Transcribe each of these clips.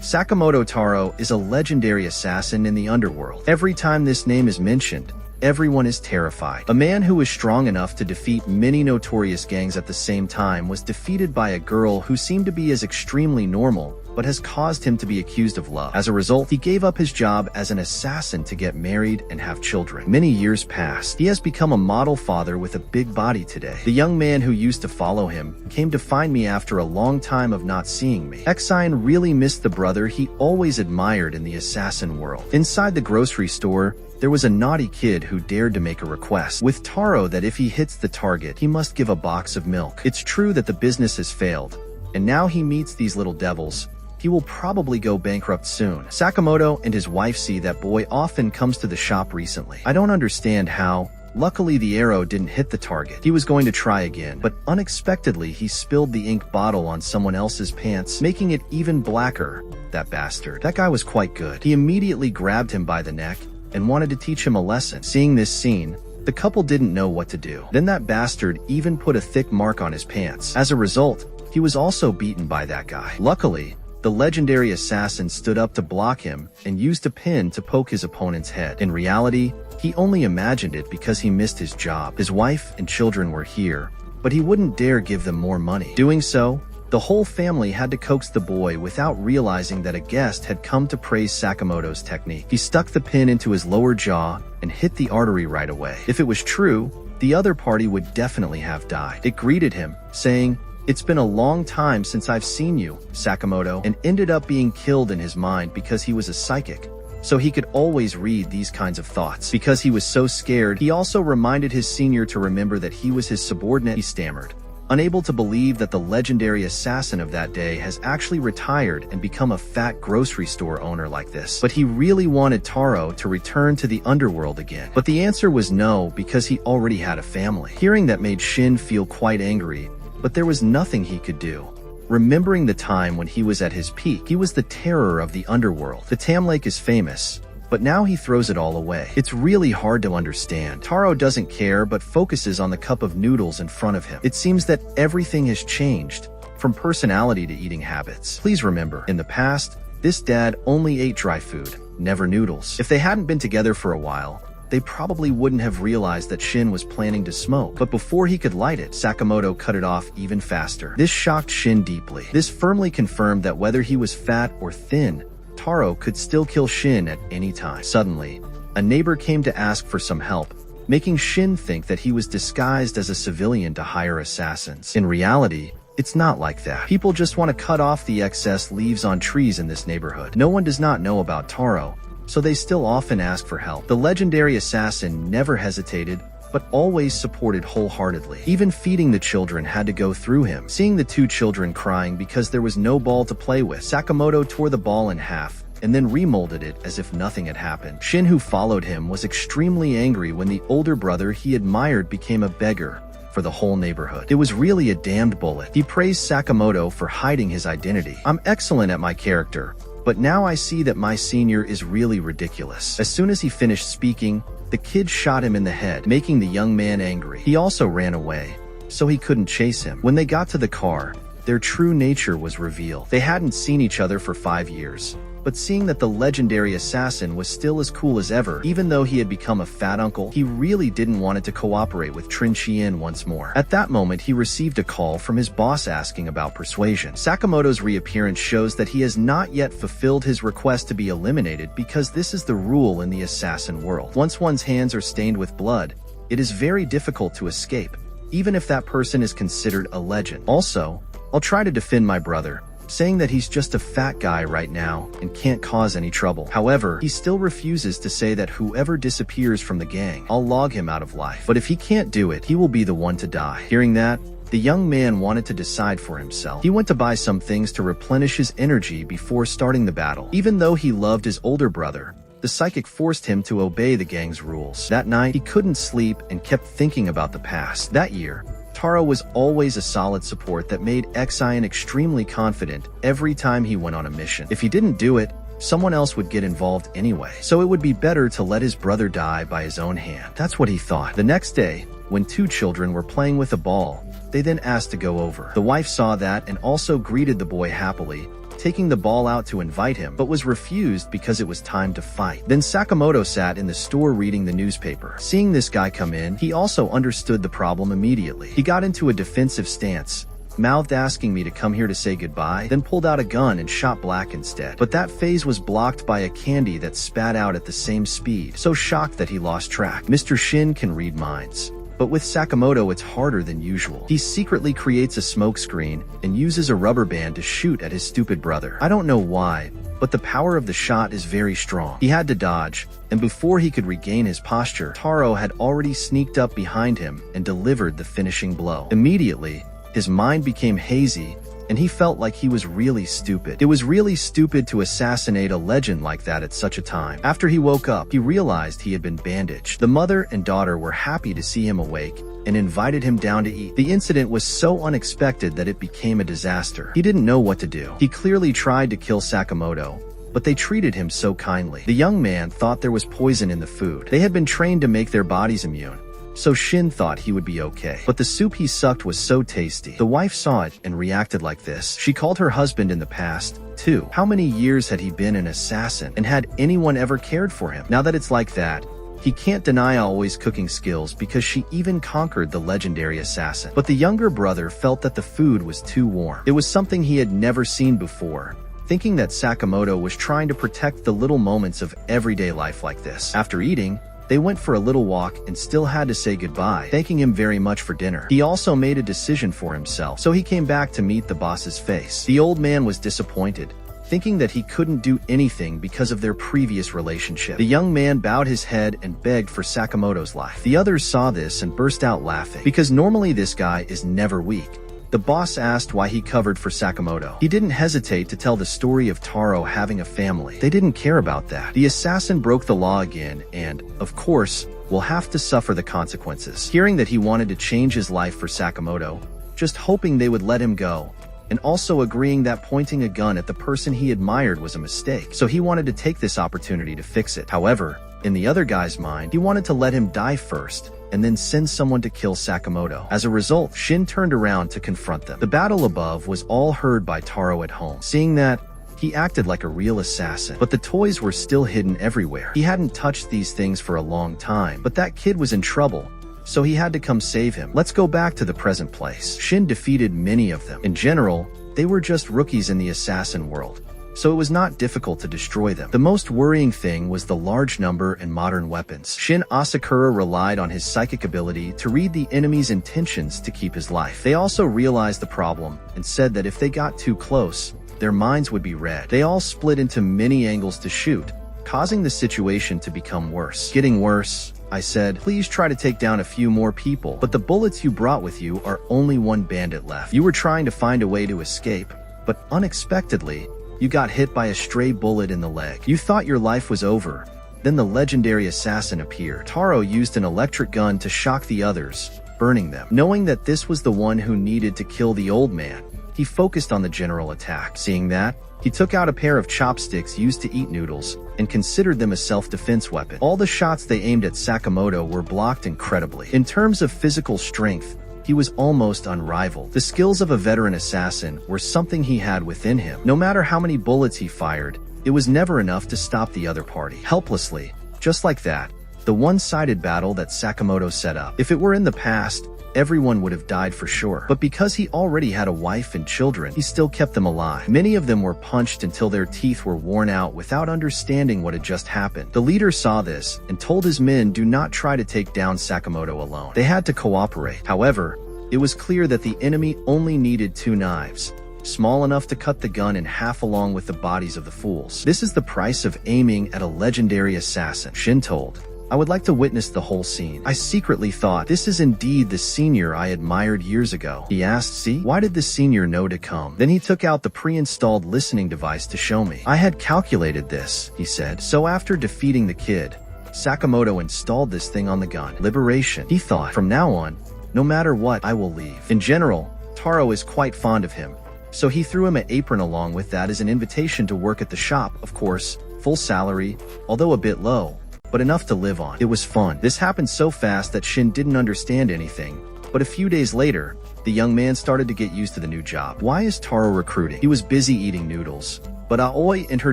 Sakamoto Taro is a legendary assassin in the underworld. Every time this name is mentioned, everyone is terrified. A man who was strong enough to defeat many notorious gangs at the same time was defeated by a girl who seemed to be as extremely normal, but has caused him to be accused of love. As a result, he gave up his job as an assassin to get married and have children. Many years passed. He has become a model father with a big body today. The young man who used to follow him came to find me after a long time of not seeing me. Exine really missed the brother he always admired in the assassin world. Inside the grocery store, there was a naughty kid who dared to make a request with Taro that if he hits the target, he must give a box of milk. It's true that the business has failed, and now he meets these little devils. He will probably go bankrupt soon. Sakamoto and his wife see that boy often comes to the shop recently. I don't understand how. Luckily, the arrow didn't hit the target. He was going to try again, but unexpectedly, he spilled the ink bottle on someone else's pants, making it even blacker. That bastard. That guy was quite good. He immediately grabbed him by the neck and wanted to teach him a lesson. Seeing this scene, the couple didn't know what to do. Then that bastard even put a thick mark on his pants. As a result, he was also beaten by that guy. Luckily, the legendary assassin stood up to block him and used a pin to poke his opponent's head. In reality, he only imagined it because he missed his job. His wife and children were here, but he wouldn't dare give them more money. Doing so, the whole family had to coax the boy without realizing that a guest had come to praise Sakamoto's technique. He stuck the pin into his lower jaw and hit the artery right away. If it was true, the other party would definitely have died. It greeted him, saying, "It's been a long time since I've seen you, Sakamoto," and ended up being killed in his mind because he was a psychic, so he could always read these kinds of thoughts. Because he was so scared, he also reminded his senior to remember that he was his subordinate. He stammered, unable to believe that the legendary assassin of that day has actually retired and become a fat grocery store owner like this. But he really wanted Taro to return to the underworld again. But the answer was no, because he already had a family. Hearing that made Shin feel quite angry, but there was nothing he could do. Remembering the time when he was at his peak, he was the terror of the underworld. The Tam Lake is famous, but now he throws it all away. It's really hard to understand. Taro doesn't care but focuses on the cup of noodles in front of him. It seems that everything has changed, from personality to eating habits. Please remember, in the past, this dad only ate dry food, never noodles. If they hadn't been together for a while, they probably wouldn't have realized that Shin was planning to smoke. But before he could light it, Sakamoto cut it off even faster. This shocked Shin deeply. This firmly confirmed that whether he was fat or thin, Taro could still kill Shin at any time. Suddenly, a neighbor came to ask for some help, making Shin think that he was disguised as a civilian to hire assassins. In reality, it's not like that. People just want to cut off the excess leaves on trees in this neighborhood. No one does not know about Taro, so they still often ask for help. The legendary assassin never hesitated, but always supported wholeheartedly. Even feeding the children had to go through him. Seeing the two children crying because there was no ball to play with, Sakamoto tore the ball in half and then remolded it as if nothing had happened. Shin, who followed him, was extremely angry when the older brother he admired became a beggar for the whole neighborhood. It was really a damned bullet. He praised Sakamoto for hiding his identity. "I'm excellent at my character, but now I see that my senior is really ridiculous." As soon as he finished speaking, the kid shot him in the head, making the young man angry. He also ran away, so he couldn't chase him. When they got to the car, their true nature was revealed. They hadn't seen each other for 5 years, but seeing that the legendary assassin was still as cool as ever, even though he had become a fat uncle, he really didn't want it to cooperate with Trinchien once more. At that moment, he received a call from his boss asking about persuasion. Sakamoto's reappearance shows that he has not yet fulfilled his request to be eliminated, because this is the rule in the assassin world. Once one's hands are stained with blood, it is very difficult to escape, even if that person is considered a legend. Also, I'll try to defend my brother, saying that he's just a fat guy right now and can't cause any trouble. However, he still refuses to say that whoever disappears from the gang, I'll log him out of life. But if he can't do it, he will be the one to die. Hearing that, the young man wanted to decide for himself. He went to buy some things to replenish his energy before starting the battle. Even though he loved his older brother, the psychic forced him to obey the gang's rules. That night, he couldn't sleep and kept thinking about the past. That year, Taro was always a solid support that made Exine extremely confident every time he went on a mission. If he didn't do it, someone else would get involved anyway, so it would be better to let his brother die by his own hand. That's what he thought. The next day, when two children were playing with a ball, they then asked to go over. The wife saw that and also greeted the boy happily, taking the ball out to invite him, but was refused because it was time to fight. Then Sakamoto sat in the store reading the newspaper. Seeing this guy come in, he also understood the problem immediately. He got into a defensive stance, mouthed asking me to come here to say goodbye, then pulled out a gun and shot Black instead. But that phase was blocked by a candy that spat out at the same speed, so shocked that he lost track. Mr. Shin can read minds. But with Sakamoto, it's harder than usual. He secretly creates a smoke screen and uses a rubber band to shoot at his stupid brother. I don't know why, but the power of the shot is very strong. He had to dodge, and before he could regain his posture, Taro had already sneaked up behind him and delivered the finishing blow. Immediately, his mind became hazy, and he felt like he was really stupid. It was really stupid to assassinate a legend like that at such a time. After he woke up, he realized he had been bandaged. The mother and daughter were happy to see him awake and invited him down to eat. The incident was so unexpected that it became a disaster. He didn't know what to do. He clearly tried to kill Sakamoto, but they treated him so kindly. The young man thought there was poison in the food. They had been trained to make their bodies immune, so Shin thought he would be okay. But the soup he sucked was so tasty. The wife saw it and reacted like this. She called her husband in the past, too. How many years had he been an assassin, and had anyone ever cared for him? Now that it's like that, he can't deny always cooking skills because she even conquered the legendary assassin. But the younger brother felt that the food was too warm. It was something he had never seen before, thinking that Sakamoto was trying to protect the little moments of everyday life like this. After eating, they went for a little walk and still had to say goodbye, thanking him very much for dinner. He also made a decision for himself, so he came back to meet the boss's face. The old man was disappointed, thinking that he couldn't do anything because of their previous relationship. The young man bowed his head and begged for Sakamoto's life. The others saw this and burst out laughing, because normally this guy is never weak. The boss asked why he covered for Sakamoto. He didn't hesitate to tell the story of Taro having a family. They didn't care about that. The assassin broke the law again and, of course, will have to suffer the consequences. Hearing that he wanted to change his life for Sakamoto, just hoping they would let him go, and also agreeing that pointing a gun at the person he admired was a mistake, so he wanted to take this opportunity to fix it. However, in the other guy's mind, he wanted to let him die first, and then send someone to kill Sakamoto. As a result, Shin turned around to confront them. The battle above was all heard by Taro at home. Seeing that, he acted like a real assassin. But the toys were still hidden everywhere. He hadn't touched these things for a long time, but that kid was in trouble, so he had to come save him. Let's go back to the present place. Shin defeated many of them. In general, they were just rookies in the assassin world, so it was not difficult to destroy them. The most worrying thing was the large number and modern weapons. Shin Asakura relied on his psychic ability to read the enemy's intentions to keep his life. They also realized the problem and said that if they got too close, their minds would be read. They all split into many angles to shoot, causing the situation to become worse. Getting worse, I said, please try to take down a few more people, but the bullets you brought with you are only one bandit left. You were trying to find a way to escape, but unexpectedly, you got hit by a stray bullet in the leg. You thought your life was over. Then the legendary assassin appeared. Taro used an electric gun to shock the others, burning them. Knowing that this was the one who needed to kill the old man, he focused on the general attack. Seeing that, he took out a pair of chopsticks used to eat noodles and considered them a self-defense weapon. All the shots they aimed at Sakamoto were blocked incredibly. In terms of physical strength, he was almost unrivaled. The skills of a veteran assassin were something he had within him. No matter how many bullets he fired, it was never enough to stop the other party. Helplessly, just like that, the one-sided battle that Sakamoto set up. If it were in the past, everyone would have died for sure. But because he already had a wife and children, he still kept them alive. Many of them were punched until their teeth were worn out without understanding what had just happened. The leader saw this and told his men do not try to take down Sakamoto alone. They had to cooperate. However, it was clear that the enemy only needed 2 knives, small enough to cut the gun in half along with the bodies of the fools. This is the price of aiming at a legendary assassin, Shin told. I would like to witness the whole scene. I secretly thought, this is indeed the senior I admired years ago. He asked, see, why did the senior know to come? Then he took out the pre-installed listening device to show me. I had calculated this, he said. So after defeating the kid, Sakamoto installed this thing on the gun. Liberation. He thought, from now on, no matter what, I will leave. In general, Taro is quite fond of him, so he threw him an apron along with that as an invitation to work at the shop, of course, full salary, although a bit low, but enough to live on. It was fun. This happened so fast that Shin didn't understand anything, but a few days later, the young man started to get used to the new job. Why is Taro recruiting? He was busy eating noodles, but Aoi and her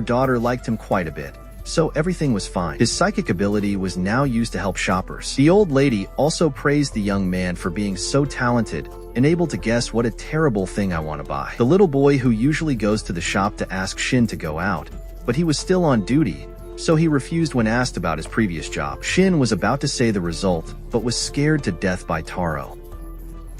daughter liked him quite a bit, so everything was fine. His psychic ability was now used to help shoppers. The old lady also praised the young man for being so talented and able to guess what a terrible thing I want to buy. The little boy who usually goes to the shop to ask Shin to go out, but he was still on duty, so he refused when asked about his previous job. Shin was about to say the result, but was scared to death by Taro.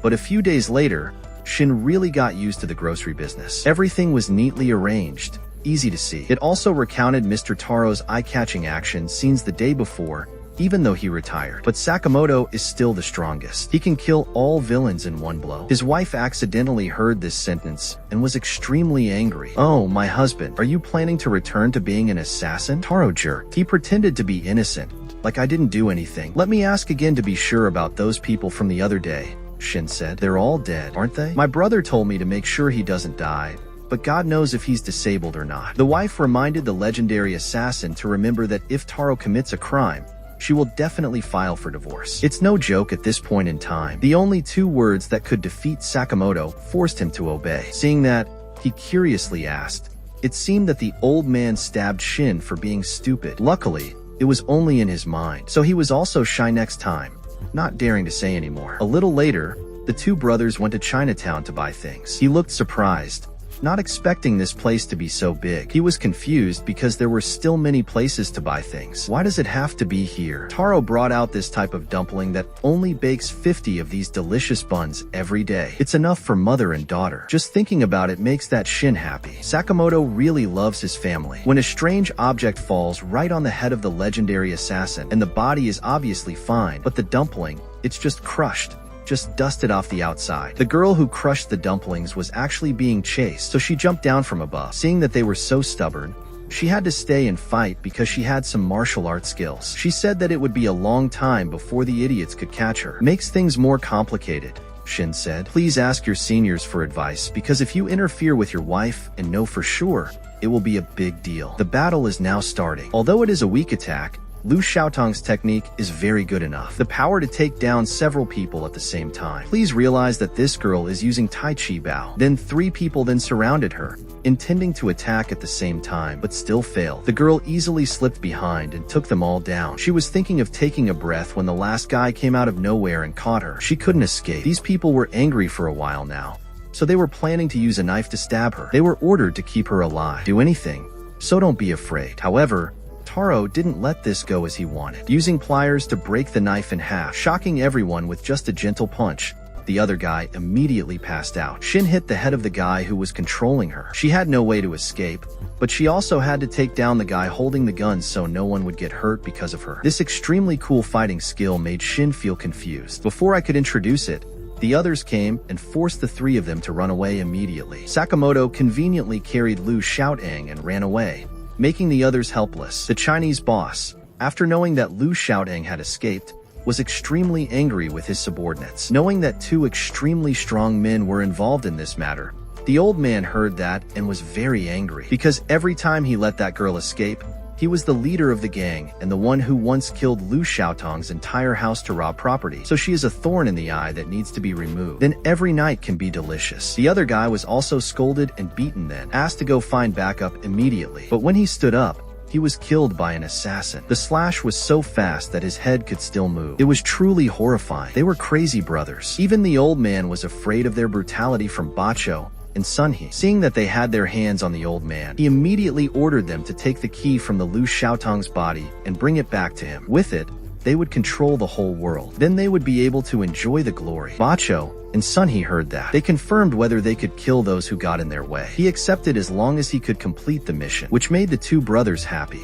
But a few days later, Shin really got used to the grocery business. Everything was neatly arranged, easy to see. It also recounted Mr. Taro's eye-catching action scenes the day before, even though he retired. But Sakamoto is still the strongest. He can kill all villains in one blow. His wife accidentally heard this sentence and was extremely angry. "Oh, my husband, are you planning to return to being an assassin?" Taro jerked. He pretended to be innocent, like I didn't do anything. "Let me ask again to be sure about those people from the other day," Shin said. "They're all dead, aren't they? My brother told me to make sure he doesn't die, but God knows if he's disabled or not." The wife reminded the legendary assassin to remember that if Taro commits a crime, she will definitely file for divorce. It's no joke at this point in time. The only two words that could defeat Sakamoto forced him to obey. Seeing that, he curiously asked. It seemed that the old man stabbed Shin for being stupid. Luckily, it was only in his mind, so he was also shy next time, not daring to say anymore. A little later, the two brothers went to Chinatown to buy things. He looked surprised, not expecting this place to be so big. He was confused because there were still many places to buy things. Why does it have to be here? Taro brought out this type of dumpling that only bakes 50 of these delicious buns every day. It's enough for mother and daughter. Just thinking about it makes that Shin happy. Sakamoto really loves his family. When a strange object falls right on the head of the legendary assassin, and the body is obviously fine, but the dumpling, it's just crushed, just dusted off the outside. The girl who crushed the dumplings was actually being chased, so she jumped down from above. Seeing that they were so stubborn, she had to stay and fight because she had some martial arts skills. She said that it would be a long time before the idiots could catch her. "Makes things more complicated," Shin said. "Please ask your seniors for advice, because if you interfere with your wife and know for sure, it will be a big deal." The battle is now starting. Although it is a weak attack, Lu Xiaotong's technique is very good enough. The power to take down several people at the same time. Please realize that this girl is using Tai Chi Bao. Then 3 people then surrounded her, intending to attack at the same time, but still failed. The girl easily slipped behind and took them all down. She was thinking of taking a breath when the last guy came out of nowhere and caught her. She couldn't escape. These people were angry for a while now, so they were planning to use a knife to stab her. They were ordered to keep her alive. Do anything, so don't be afraid. However, Taro didn't let this go as he wanted, using pliers to break the knife in half, shocking everyone with just a gentle punch. The other guy immediately passed out. Shin hit the head of the guy who was controlling her. She had no way to escape, but she also had to take down the guy holding the gun so no one would get hurt because of her. This extremely cool fighting skill made Shin feel confused. Before I could introduce it, the others came and forced the 3 of them to run away immediately. Sakamoto conveniently carried Lu Xiaotong and ran away, making the others helpless. The Chinese boss, after knowing that Lu Xiaotong had escaped, was extremely angry with his subordinates. Knowing that 2 extremely strong men were involved in this matter, the old man heard that and was very angry, because every time he let that girl escape, he was the leader of the gang and the one who once killed Lu Xiaotong's entire house to rob property. So she is a thorn in the eye that needs to be removed. Then every night can be delicious. The other guy was also scolded and beaten, then asked to go find backup immediately. But when he stood up, he was killed by an assassin. The slash was so fast that his head could still move. It was truly horrifying. They were crazy brothers. Even the old man was afraid of their brutality from Bacho and Sunhee. Seeing that they had their hands on the old man, he immediately ordered them to take the key from the Lu Xiaotong's body and bring it back to him. With it, they would control the whole world. Then they would be able to enjoy the glory. Bacho and Sunhee heard that. They confirmed whether they could kill those who got in their way. He accepted as long as he could complete the mission, which made the 2 brothers happy.